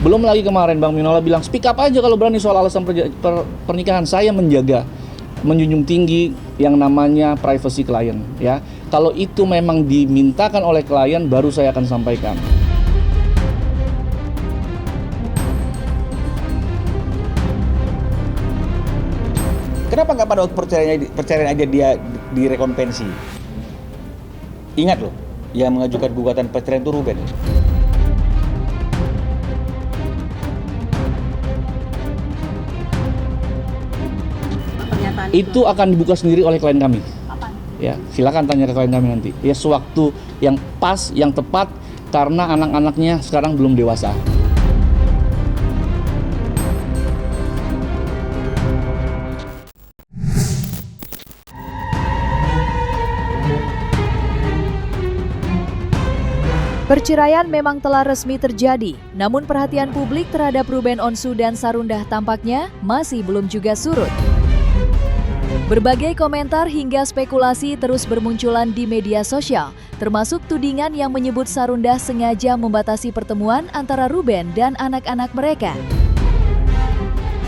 Belum lagi kemarin Bang Minola bilang speak up aja kalau berani soal alasan pernikahan. Saya menjunjung tinggi yang namanya privacy klien ya. Kalau itu memang dimintakan oleh klien baru saya akan sampaikan. Kenapa nggak pada waktu perceraian aja dia direkompensi? Ingat loh, yang mengajukan gugatan perceraian itu Ruben. Itu akan dibuka sendiri oleh klien kami. Ya, silakan tanya ke klien kami nanti. Ya, sewaktu yang pas, yang tepat, karena anak-anaknya sekarang belum dewasa. Perceraian memang telah resmi terjadi, namun perhatian publik terhadap Ruben Onsu dan Sarundah tampaknya masih belum juga surut. Berbagai komentar hingga spekulasi terus bermunculan di media sosial, termasuk tudingan yang menyebut Sarundah sengaja membatasi pertemuan antara Ruben dan anak-anak mereka.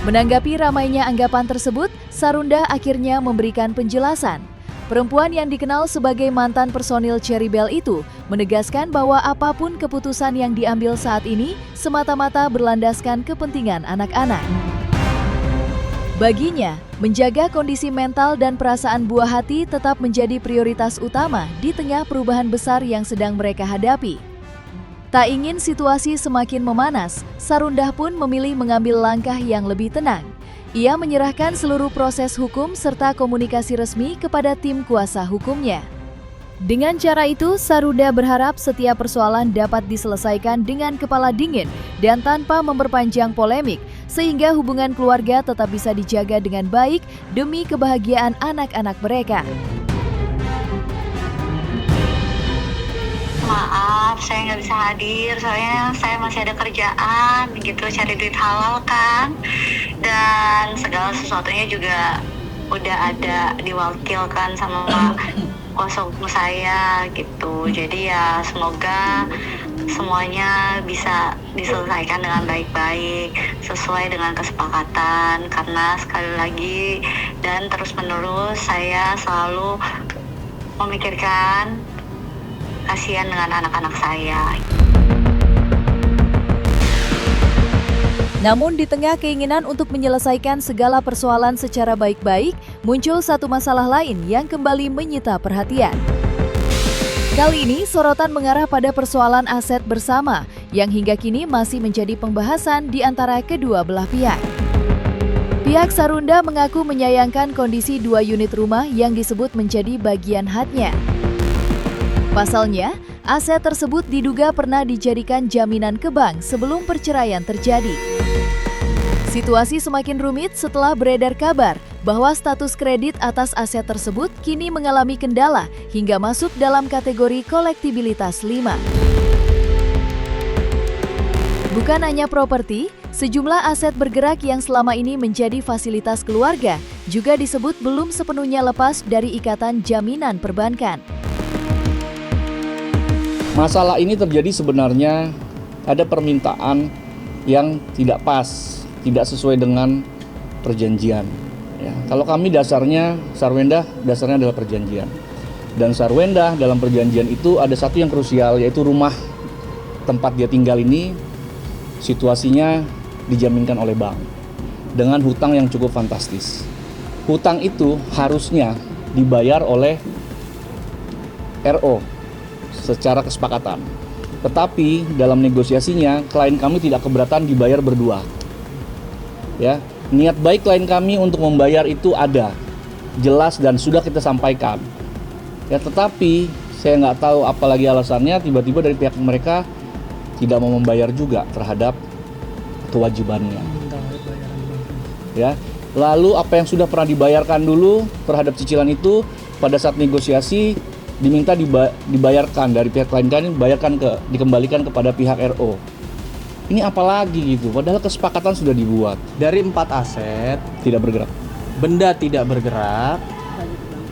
Menanggapi ramainya anggapan tersebut, Sarundah akhirnya memberikan penjelasan. Perempuan yang dikenal sebagai mantan personil Cherry Belle itu menegaskan bahwa apapun keputusan yang diambil saat ini semata-mata berlandaskan kepentingan anak-anak. Baginya, menjaga kondisi mental dan perasaan buah hati tetap menjadi prioritas utama di tengah perubahan besar yang sedang mereka hadapi. Tak ingin situasi semakin memanas, Sarundah pun memilih mengambil langkah yang lebih tenang. Ia menyerahkan seluruh proses hukum serta komunikasi resmi kepada tim kuasa hukumnya. Dengan cara itu, Sarundah berharap setiap persoalan dapat diselesaikan dengan kepala dingin dan tanpa memperpanjang polemik, sehingga hubungan keluarga tetap bisa dijaga dengan baik demi kebahagiaan anak-anak mereka. Maaf, saya nggak bisa hadir, soalnya saya masih ada kerjaan, gitu, cari duit halal kan. Dan segala sesuatunya juga udah ada diwakilkan sama kuasa hukum saya, gitu. Jadi ya semoga semuanya bisa diselesaikan dengan baik-baik, sesuai dengan kesepakatan. Karena sekali lagi dan terus-menerus saya selalu memikirkan kasihan dengan anak-anak saya. Namun di tengah keinginan untuk menyelesaikan segala persoalan secara baik-baik, muncul satu masalah lain yang kembali menyita perhatian. Kali ini sorotan mengarah pada persoalan aset bersama yang hingga kini masih menjadi pembahasan di antara kedua belah pihak. Pihak Sarundah mengaku menyayangkan kondisi 2 unit rumah yang disebut menjadi bagian haknya. Pasalnya, aset tersebut diduga pernah dijadikan jaminan ke bank sebelum perceraian terjadi. Situasi semakin rumit setelah beredar kabar bahwa status kredit atas aset tersebut kini mengalami kendala hingga masuk dalam kategori kolektibilitas 5. Bukan hanya properti, sejumlah aset bergerak yang selama ini menjadi fasilitas keluarga juga disebut belum sepenuhnya lepas dari ikatan jaminan perbankan. Masalah ini terjadi sebenarnya ada permintaan yang tidak pas, tidak sesuai dengan perjanjian. Ya, kalau kami dasarnya, Sarwendah dasarnya adalah perjanjian. Dan Sarwendah dalam perjanjian itu ada satu yang krusial, yaitu rumah tempat dia tinggal ini situasinya dijaminkan oleh bank dengan hutang yang cukup fantastis. Hutang itu harusnya dibayar oleh RO secara kesepakatan. Tetapi dalam negosiasinya klien kami tidak keberatan dibayar berdua. Ya, niat baik klien kami untuk membayar itu ada, jelas dan sudah kita sampaikan. Ya, tetapi saya nggak tahu apalagi alasannya tiba-tiba dari pihak mereka tidak mau membayar juga terhadap kewajibannya. Ya, lalu apa yang sudah pernah dibayarkan dulu terhadap cicilan itu pada saat negosiasi diminta dibayarkan dari pihak klien kami, dikembalikan kepada pihak RO. Ini apalagi gitu, padahal kesepakatan sudah dibuat. Dari 4 aset Tidak bergerak. benda tidak bergerak.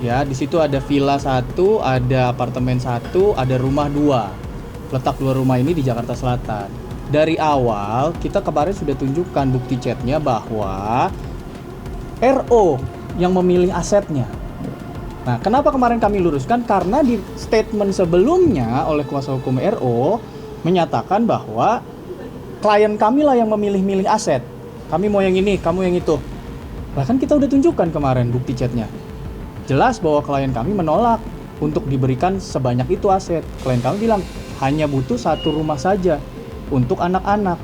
Ya, di situ ada villa 1, ada apartemen 1, ada rumah 2. Letak 2 rumah ini di Jakarta Selatan. dari awal kita kemarin sudah tunjukkan bukti chatnya bahwa RO yang memilih asetnya. Nah, kenapa kemarin kami luruskan? Karena di statement sebelumnya oleh kuasa hukum RO menyatakan bahwa klien kami lah yang memilih-milih aset. Kami mau yang ini, kamu yang itu. Bahkan kita udah tunjukkan kemarin bukti chatnya. Jelas bahwa klien kami menolak untuk diberikan sebanyak itu aset. Klien kami bilang hanya butuh 1 rumah saja untuk anak-anak.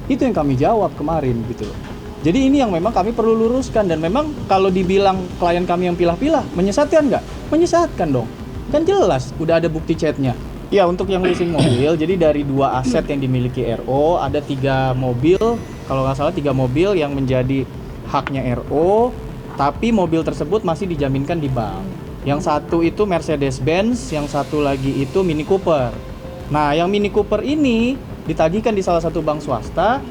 Itu yang kami jawab kemarin gitu loh. Jadi ini yang memang kami perlu luruskan, dan memang kalau dibilang klien kami yang pilah-pilah, menyesatkan nggak? Menyesatkan dong. Kan jelas udah ada bukti chatnya. Ya, untuk yang leasing mobil, jadi dari 2 aset yang dimiliki RO, ada 3 mobil, kalau nggak salah 3 mobil yang menjadi haknya RO, tapi mobil tersebut masih dijaminkan di bank. Yang satu itu Mercedes-Benz, yang satu lagi itu Mini Cooper. Nah, yang Mini Cooper ini ditagihkan di salah satu bank swasta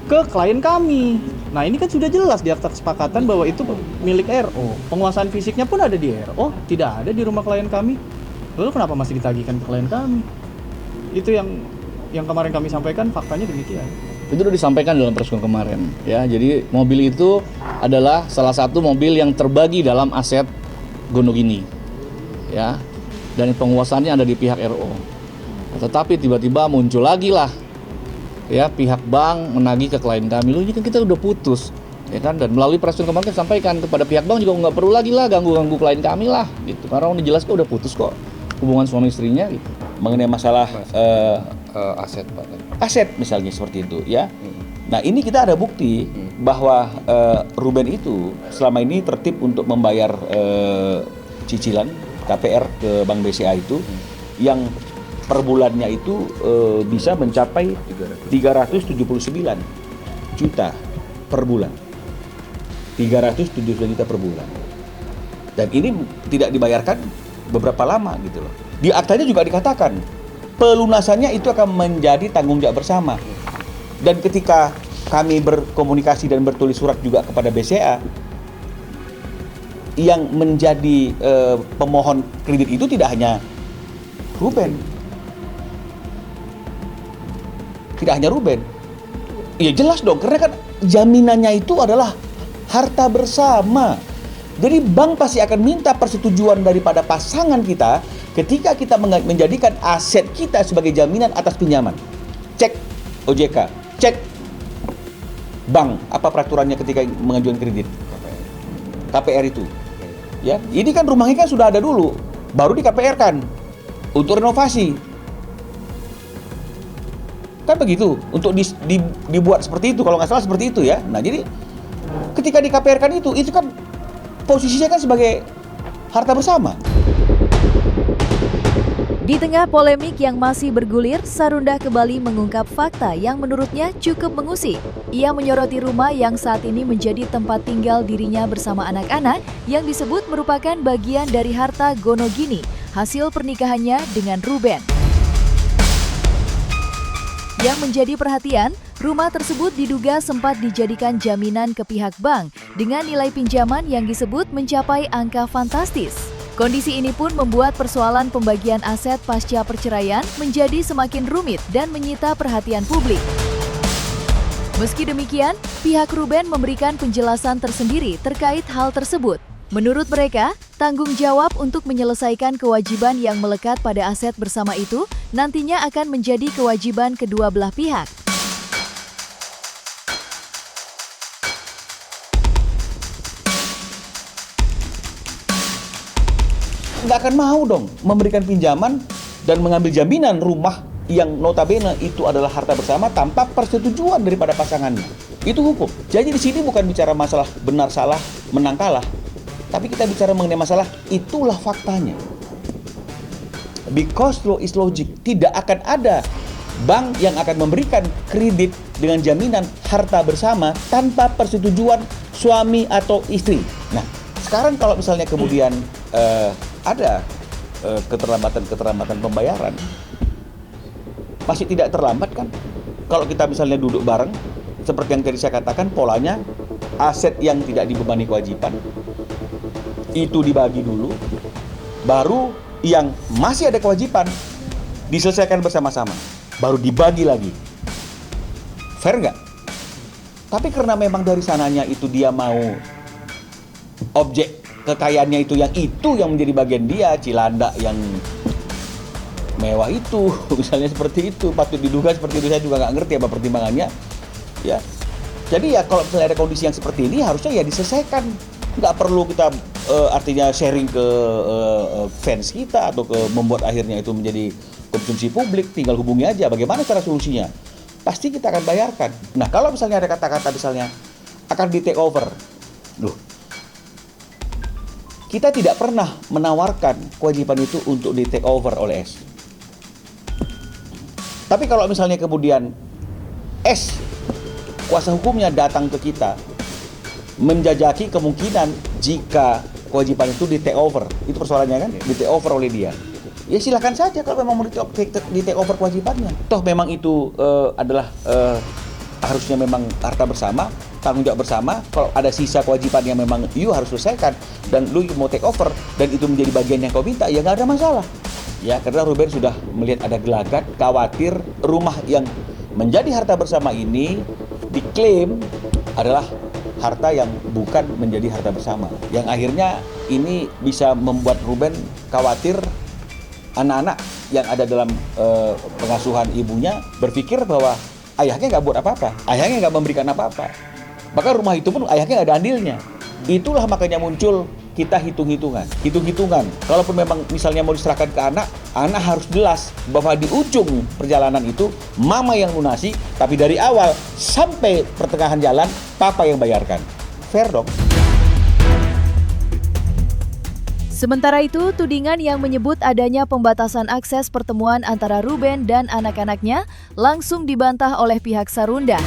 ke klien kami. Nah, ini kan sudah jelas di akta kesepakatan bahwa itu milik RO. Penguasaan fisiknya pun ada di RO, tidak ada di rumah klien kami. Lalu kenapa masih ditagihkan ke klien kami? Itu yang kemarin kami sampaikan, faktanya demikian. Itu sudah disampaikan dalam press conference kemarin, ya. Jadi mobil itu adalah salah satu mobil yang terbagi dalam aset Gonogini, ya. Dan penguasaannya ada di pihak RO. Tetapi tiba-tiba muncul lagi lah, ya, pihak bank menagih ke klien kami. Loh, ini kan kita udah putus, ya kan? Dan melalui press conference kemarin sampaikan kepada pihak bank juga nggak perlu lagi lah ganggu-ganggu klien kami lah, gitu. Karena udah jelas kok udah putus kok hubungan suami istrinya, gitu. Mengenai masalah aset Pak. aset misalnya seperti itu, ya. Nah, ini kita ada bukti bahwa Ruben itu selama ini tertib untuk membayar cicilan KPR ke Bank BCA itu yang per bulannya itu bisa mencapai 379 juta per bulan. 379 juta per bulan. Dan ini tidak dibayarkan beberapa lama gitu loh. Di aktanya juga dikatakan pelunasannya itu akan menjadi tanggung jawab bersama. Dan ketika kami berkomunikasi dan bertulis surat juga kepada BCA, yang menjadi pemohon kredit itu tidak hanya Ruben. Tidak hanya Ruben. Ya jelas dong, karena kan jaminannya itu adalah harta bersama. Jadi bank pasti akan minta persetujuan daripada pasangan kita ketika kita menjadikan aset kita sebagai jaminan atas pinjaman. Cek OJK, cek bank apa peraturannya ketika mengajukan kredit. KPR itu. Ya, ini kan rumahnya kan sudah ada dulu, baru di KPR kan untuk renovasi. Kan begitu, untuk dibuat seperti itu, kalau nggak salah seperti itu ya. Nah, jadi ketika di KPR kan itu kan posisinya kan sebagai harta bersama. Di tengah polemik yang masih bergulir, Sarunda kembali mengungkap fakta yang menurutnya cukup mengusik. Ia menyoroti rumah yang saat ini menjadi tempat tinggal dirinya bersama anak-anak yang disebut merupakan bagian dari harta Gonogini, hasil pernikahannya dengan Ruben. Yang menjadi perhatian, rumah tersebut diduga sempat dijadikan jaminan ke pihak bank dengan nilai pinjaman yang disebut mencapai angka fantastis. Kondisi ini pun membuat persoalan pembagian aset pasca perceraian menjadi semakin rumit dan menyita perhatian publik. Meski demikian, pihak Ruben memberikan penjelasan tersendiri terkait hal tersebut. Menurut mereka, tanggung jawab untuk menyelesaikan kewajiban yang melekat pada aset bersama itu nantinya akan menjadi kewajiban kedua belah pihak. Nggak akan mau dong memberikan pinjaman dan mengambil jaminan rumah yang notabene itu adalah harta bersama tanpa persetujuan daripada pasangannya. Itu hukum. Jadi di sini bukan bicara masalah benar salah, menang kalah. Tapi kita bicara mengenai masalah itulah faktanya. Because law is logic, tidak akan ada bank yang akan memberikan kredit dengan jaminan harta bersama tanpa persetujuan suami atau istri. Nah, sekarang kalau misalnya kemudian ada keterlambatan pembayaran, masih tidak terlambat kan? Kalau kita misalnya duduk bareng, seperti yang tadi saya katakan, polanya aset yang tidak dibebani kewajiban itu dibagi dulu, baru yang masih ada kewajiban diselesaikan bersama-sama, baru dibagi lagi. Fair nggak? Tapi karena memang dari sananya itu dia mau objek kekayaannya itu yang menjadi bagian dia, Cilandak yang mewah itu, misalnya seperti itu, patut diduga seperti itu. Saya juga nggak ngerti apa pertimbangannya, ya. Jadi ya kalau misalnya ada kondisi yang seperti ini harusnya ya diselesaikan. Nggak perlu kita artinya sharing ke fans kita atau membuat akhirnya itu menjadi konsumsi publik. Tinggal hubungi aja bagaimana cara solusinya. Pasti kita akan bayarkan. Nah kalau misalnya ada kata-kata misalnya akan di take over, loh, kita tidak pernah menawarkan kewajiban itu untuk di take over oleh S. Tapi kalau misalnya kemudian S kuasa hukumnya datang ke kita menjajaki kemungkinan jika kewajiban itu di take over, itu persoalannya kan, di take over oleh dia. Ya silakan saja kalau memang mau di take over kewajibannya. Toh memang itu adalah harusnya memang harta bersama, tanggung jawab bersama. Kalau ada sisa kewajiban yang memang you harus selesaikan dan lu mau take over dan itu menjadi bagian yang kau minta, ya nggak ada masalah. Ya karena Ruben sudah melihat ada gelagat, khawatir rumah yang menjadi harta bersama ini diklaim adalah harta yang bukan menjadi harta bersama. Yang akhirnya ini bisa membuat Ruben khawatir anak-anak yang ada dalam pengasuhan ibunya berpikir bahwa ayahnya nggak buat apa-apa, ayahnya nggak memberikan apa-apa. Bahkan rumah itu pun ayahnya nggak ada andilnya. Itulah makanya muncul kita hitung-hitungan. Kalaupun memang misalnya mau diserahkan ke anak, anak harus jelas bahwa di ujung perjalanan itu mama yang lunasi, tapi dari awal sampai pertengahan jalan papa yang bayarkan. Fair dong. Sementara itu, tudingan yang menyebut adanya pembatasan akses pertemuan antara Ruben dan anak-anaknya langsung dibantah oleh pihak Sarunda.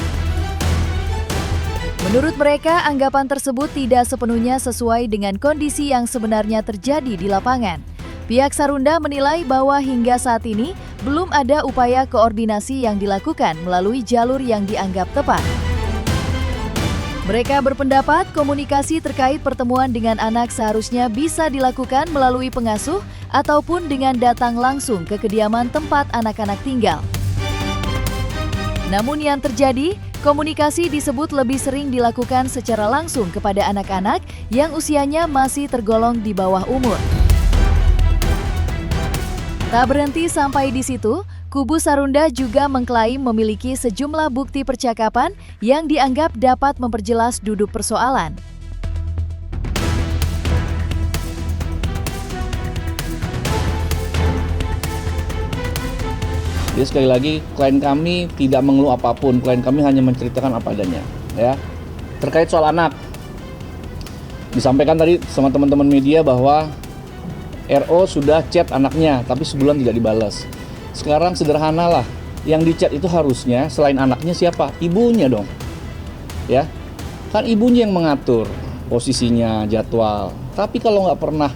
Menurut mereka, anggapan tersebut tidak sepenuhnya sesuai dengan kondisi yang sebenarnya terjadi di lapangan. Pihak Sarunda menilai bahwa hingga saat ini belum ada upaya koordinasi yang dilakukan melalui jalur yang dianggap tepat. Mereka berpendapat komunikasi terkait pertemuan dengan anak seharusnya bisa dilakukan melalui pengasuh ataupun dengan datang langsung ke kediaman tempat anak-anak tinggal. Namun yang terjadi, komunikasi disebut lebih sering dilakukan secara langsung kepada anak-anak yang usianya masih tergolong di bawah umur. Tak berhenti sampai di situ, kubu Sarunda juga mengklaim memiliki sejumlah bukti percakapan yang dianggap dapat memperjelas duduk persoalan. Jadi sekali lagi, klien kami tidak mengeluh apapun, klien kami hanya menceritakan apa adanya. Ya. Terkait soal anak, disampaikan tadi sama teman-teman media bahwa RO sudah chat anaknya, tapi sebulan tidak dibalas. Sekarang sederhana lah, yang di-chat itu harusnya selain anaknya siapa? Ibunya dong. Ya, kan ibunya yang mengatur posisinya, jadwal. Tapi kalau nggak pernah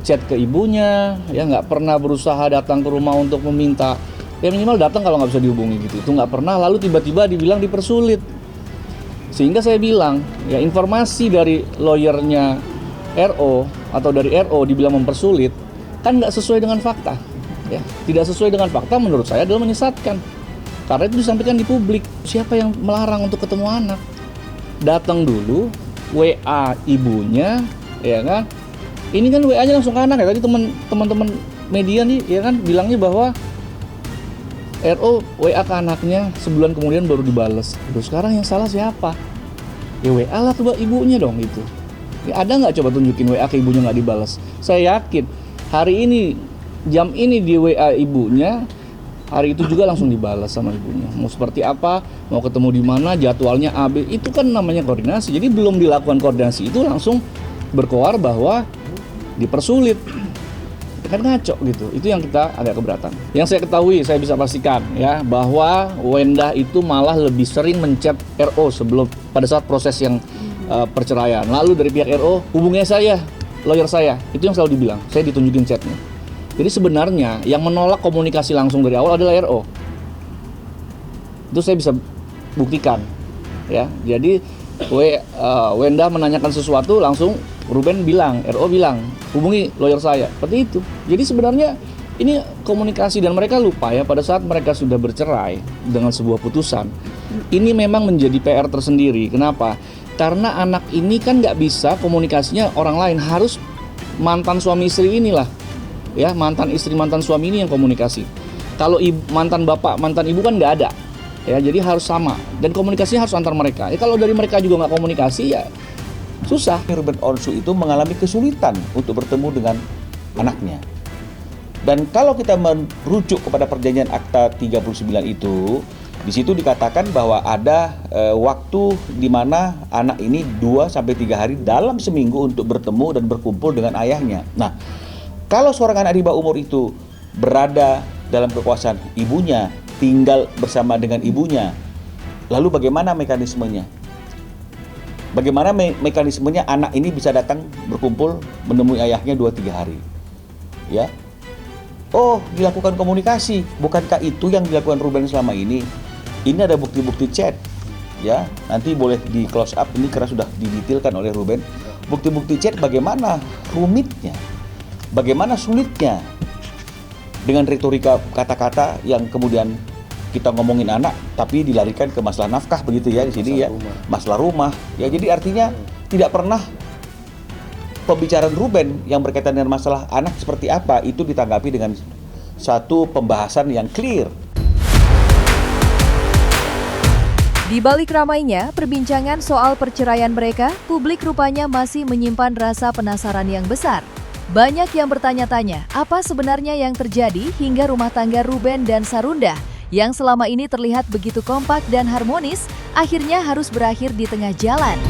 chat ke ibunya, ya nggak pernah berusaha datang ke rumah untuk meminta, ya minimal datang kalau nggak bisa dihubungi gitu. Itu nggak pernah, lalu tiba-tiba dibilang dipersulit. Sehingga saya bilang, ya informasi dari lawyernya RO atau dari RO dibilang mempersulit, kan nggak sesuai dengan fakta. Ya, tidak sesuai dengan fakta menurut saya adalah menyesatkan. Karena itu disampaikan di publik. Siapa yang melarang untuk ketemu anak? Datang dulu, WA ibunya, ya kan? Ini kan WA-nya langsung ke anak ya. Tadi teman-teman media nih ya kan bilangnya bahwa RO WA ke anaknya sebulan kemudian baru dibales. Terus sekarang yang salah siapa? Ya WA lah tuh ibunya dong itu. Ya, ada nggak coba tunjukin WA ke ibunya nggak dibales? Saya yakin hari ini jam ini di WA ibunya, hari itu juga langsung dibalas sama ibunya. Mau seperti apa, mau ketemu di mana, jadwalnya AB, itu kan namanya koordinasi. Jadi belum dilakukan koordinasi itu langsung berkoar bahwa dipersulit. Kan ngaco gitu. Itu yang kita agak keberatan. Yang saya ketahui, saya bisa pastikan ya bahwa Wendah itu malah lebih sering menchat RO sebelum pada saat proses yang perceraian. Lalu dari pihak RO hubungi saya, lawyer saya. Itu yang selalu dibilang. Saya ditunjukin chatnya. Jadi sebenarnya yang menolak komunikasi langsung dari awal adalah RO. Itu saya bisa buktikan. Ya, jadi Wendah menanyakan sesuatu langsung Ruben bilang, RO bilang, hubungi lawyer saya. Seperti itu. Jadi sebenarnya Ini komunikasi dan mereka lupa ya pada saat mereka sudah bercerai dengan sebuah putusan. Ini memang menjadi PR tersendiri. Kenapa? Karena anak ini kan nggak bisa komunikasinya orang lain, harus mantan suami istri inilah, ya mantan istri mantan suami ini yang komunikasi. Kalau mantan bapak mantan ibu kan nggak ada, ya jadi harus sama dan komunikasinya harus antar mereka. Ya kalau dari mereka juga nggak komunikasi ya susah. Ruben Onsu itu mengalami kesulitan untuk bertemu dengan anaknya. Dan kalau kita merujuk kepada perjanjian Akta 39 itu, di situ dikatakan bahwa ada waktu di mana anak ini 2-3 hari dalam seminggu untuk bertemu dan berkumpul dengan ayahnya. Nah, kalau seorang anak di bawah umur itu berada dalam kekuasaan ibunya, tinggal bersama dengan ibunya, lalu bagaimana mekanismenya? Bagaimana mekanismenya anak ini bisa datang berkumpul menemui ayahnya 2-3 hari? Ya. Oh, dilakukan komunikasi. Bukankah itu yang dilakukan Ruben selama ini? Ini ada bukti-bukti chat, ya nanti boleh di close up ini karena sudah didetailkan oleh Ruben. Bukti-bukti chat bagaimana rumitnya, bagaimana sulitnya dengan retorika kata-kata yang kemudian kita ngomongin anak tapi dilarikan ke masalah nafkah begitu ya di sini ya, masalah rumah. Ya jadi artinya tidak pernah pembicaraan Ruben yang berkaitan dengan masalah anak seperti apa itu ditanggapi dengan satu pembahasan yang clear. Di balik ramainya perbincangan soal perceraian mereka, publik rupanya masih menyimpan rasa penasaran yang besar. Banyak yang bertanya-tanya, apa sebenarnya yang terjadi hingga rumah tangga Ruben dan Sarunda yang selama ini terlihat begitu kompak dan harmonis, akhirnya harus berakhir di tengah jalan.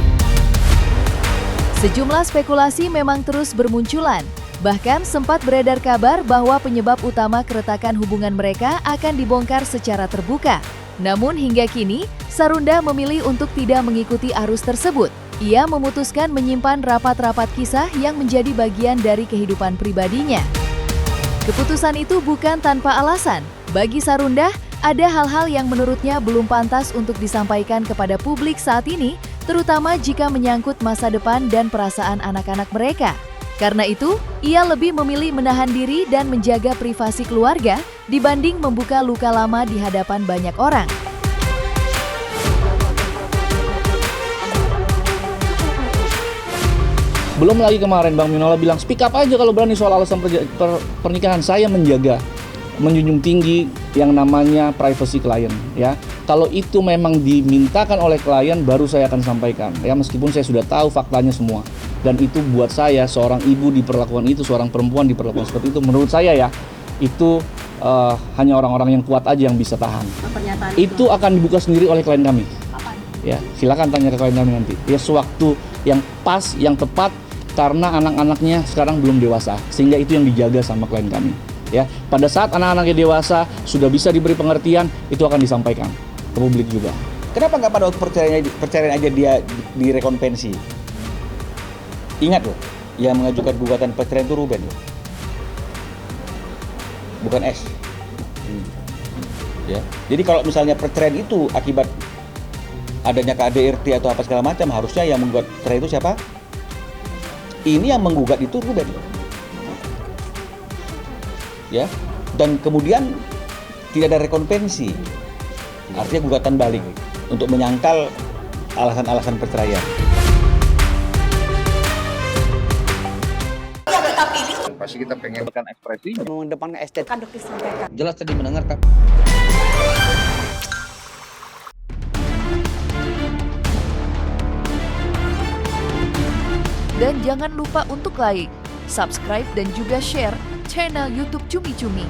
Sejumlah spekulasi memang terus bermunculan. Bahkan sempat beredar kabar bahwa penyebab utama keretakan hubungan mereka akan dibongkar secara terbuka. Namun hingga kini, Sarunda memilih untuk tidak mengikuti arus tersebut. Ia memutuskan menyimpan rapat-rapat kisah yang menjadi bagian dari kehidupan pribadinya. Keputusan itu bukan tanpa alasan. Bagi Sarunda, ada hal-hal yang menurutnya belum pantas untuk disampaikan kepada publik saat ini, terutama jika menyangkut masa depan dan perasaan anak-anak mereka. Karena itu, ia lebih memilih menahan diri dan menjaga privasi keluarga dibanding membuka luka lama di hadapan banyak orang. Belum lagi kemarin Bang Minola bilang speak up aja kalau berani soal alasan pernikahan. Saya menjunjung tinggi yang namanya privacy klien ya. Kalau itu memang dimintakan oleh klien baru saya akan sampaikan ya, meskipun saya sudah tahu faktanya semua. Dan itu buat saya, seorang ibu diperlakukan itu, seorang perempuan diperlakukan seperti itu, menurut saya ya, itu hanya orang-orang yang kuat aja yang bisa tahan. Itu akan dibuka sendiri oleh klien kami. Ya, silakan tanya ke klien kami nanti. Ya, sewaktu yang pas, yang tepat, karena anak-anaknya sekarang belum dewasa, sehingga itu yang dijaga sama klien kami. Ya, pada saat anak-anaknya dewasa sudah bisa diberi pengertian, itu akan disampaikan ke publik juga. Kenapa nggak pada waktu perceraian aja dia direkonvensi? Ingat loh, yang mengajukan gugatan perceraian itu Ruben loh, bukan S. Ya, jadi kalau misalnya perceraian itu akibat adanya KDRT atau apa segala macam, harusnya yang menggugat cerai itu siapa? Ini yang menggugat itu Ruben. Ya, dan kemudian tidak ada rekonvensi, artinya gugatan balik untuk menyangkal alasan-alasan perceraian. Pasti kita pengen Bukan ekspresi, mengedepankan estetika. jelas tadi mendengarkan. Dan jangan lupa untuk like, subscribe dan juga share channel YouTube Cumi Cumi.